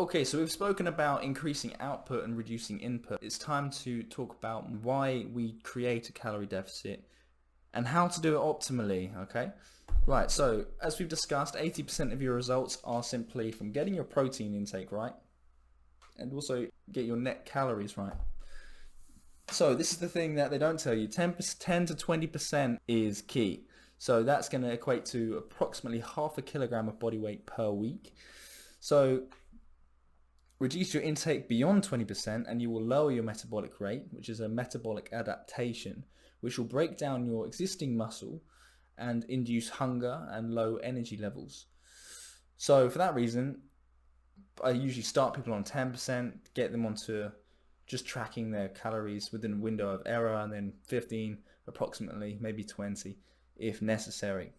Okay, so we've spoken about increasing output and reducing input. It's time to talk about why we create a calorie deficit and how to do it optimally, okay? Right, so as we've discussed, 80% of your results are simply from getting your protein intake right and also get your net calories right. So this is the thing that they don't tell you. 10 to 20% is key. So that's going to equate to approximately half a kilogram of body weight per week. So reduce your intake beyond 20% and you will lower your metabolic rate, which is a metabolic adaptation, which will break down your existing muscle and induce hunger and low energy levels. So for that reason, I usually start people on 10%, get them onto just tracking their calories within a window of error, and then 15 approximately, maybe 20 if necessary.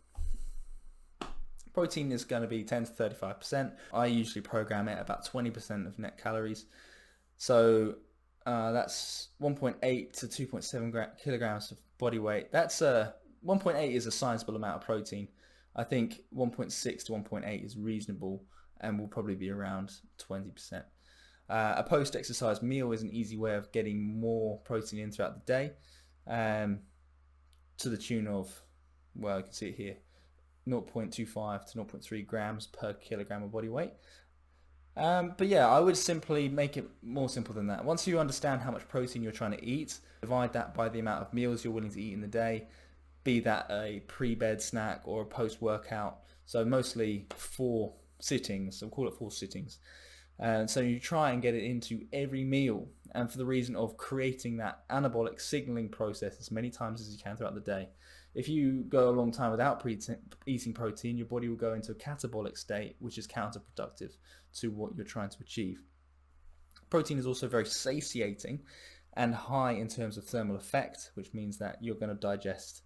Protein is going to be 10 to 35%. I usually program it at about 20% of net calories. So that's 1.8 to 2.7 kilograms of body weight. That's 1.8 is a sizable amount of protein. I think 1.6 to 1.8 is reasonable and will probably be around 20%. A post-exercise meal is an easy way of getting more protein in throughout the day, to the tune of, well, you can see it here, 0.25 to 0.3 grams per kilogram of body weight. But yeah, I would simply make it more simple than that. Once you understand how much protein you're trying to eat, divide that by the amount of meals you're willing to eat in the day, be that a pre-bed snack or a post-workout. So mostly 4 sittings, so we'll call it 4 sittings. And so you try and get it into every meal, and for the reason of creating that anabolic signaling process as many times as you can throughout the day. If you go a long time without eating protein, your body will go into a catabolic state, which is counterproductive to what you're trying to achieve. Protein is also very satiating and high in terms of thermal effect, which means that you're going to digest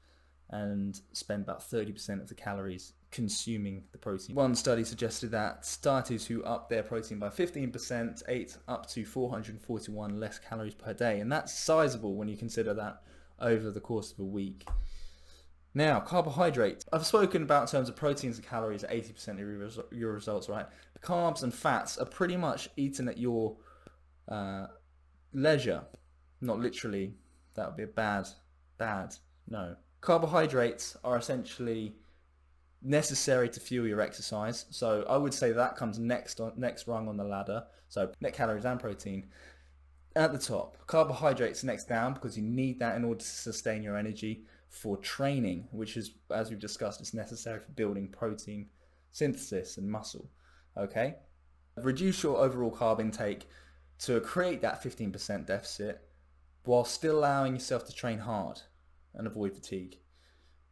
and spend about 30% of the calories consuming the protein. One study suggested that starters who upped their protein by 15% ate up to 441 less calories per day, and that's sizable when you consider that over the course of a week. Now, carbohydrates. I've spoken about in terms of proteins and calories at 80% of your results, right? Carbs and fats are pretty much eaten at your leisure. Not literally, that would be a bad, no. Carbohydrates are essentially necessary to fuel your exercise. So I would say that comes next rung on the ladder. So net calories and protein at the top. Carbohydrates next down because you need that in order to sustain your energy for training, which is, as we've discussed, is necessary for building protein synthesis and muscle. Okay? Reduce your overall carb intake to create that 15% deficit while still allowing yourself to train hard and avoid fatigue.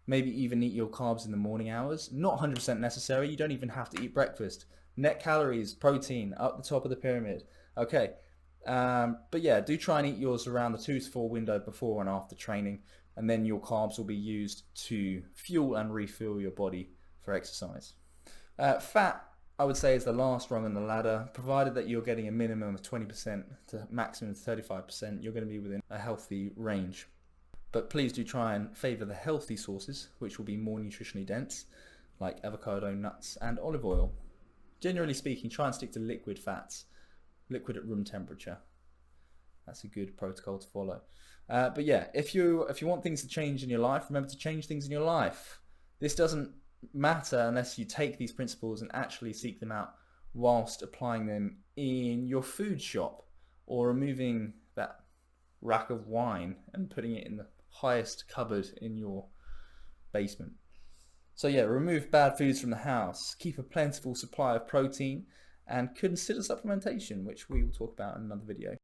Maybe even eat your carbs in the morning hours. Not 100% necessary. You don't even have to eat breakfast. Net calories, protein, up the top of the pyramid. Okay. But yeah, do try and eat yours around the 2 to 4 window before and after training, and then your carbs will be used to fuel and refuel your body for exercise. Fat, I would say, is the last rung on the ladder. Provided that you're getting a minimum of 20% to maximum of 35%, you're going to be within a healthy range. But please do try and favor the healthy sources, which will be more nutritionally dense, like avocado, nuts, and olive oil. Generally speaking, try and stick to liquid fats, liquid at room temperature. That's a good protocol to follow. But yeah, if you want things to change in your life, remember to change things in your life. This doesn't matter unless you take these principles and actually seek them out whilst applying them in your food shop, or removing that rack of wine and putting it in the highest cupboard in your basement. So yeah, remove bad foods from the house, keep a plentiful supply of protein, and consider supplementation, which we will talk about in another video.